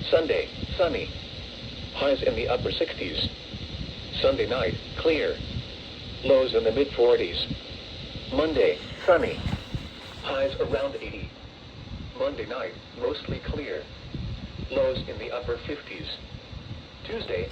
Sunday, sunny. Highs in the upper 60s. Sunday night, clear. Lows in the mid-40s. Monday, sunny. Highs around 80. Monday night, mostly clear. Lows in the upper 50s. Tuesday.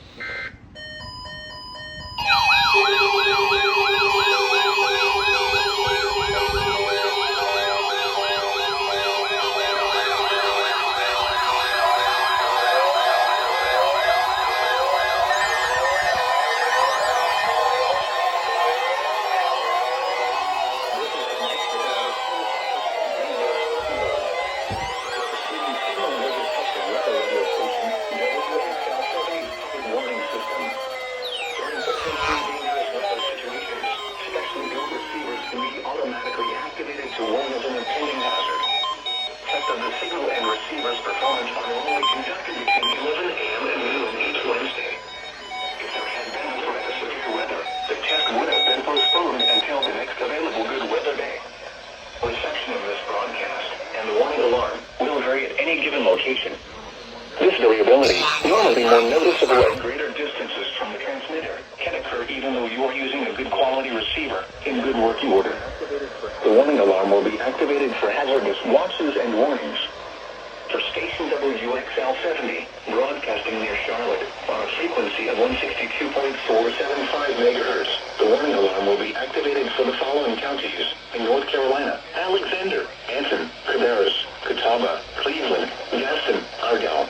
Receiver's performance are normally conducted between 11 a.m. and noon each Wednesday. If there had been a threat of severe weather, the test would have been postponed until the next available good weather day. Reception of this broadcast and the warning alarm will vary at any given location. This variability, normally more noticeable at greater distances from the transmitter, can occur even though you are using a good quality receiver in good working order. The warning alarm will be activated for hazardous watches and warnings. For station WXL 70, broadcasting near Charlotte on a frequency of 162.475 MHz, the warning alarm will be activated for the following counties in North Carolina: Alexander, Anson, Cabarrus, Catawba, Cleveland, Gaston, Argyle,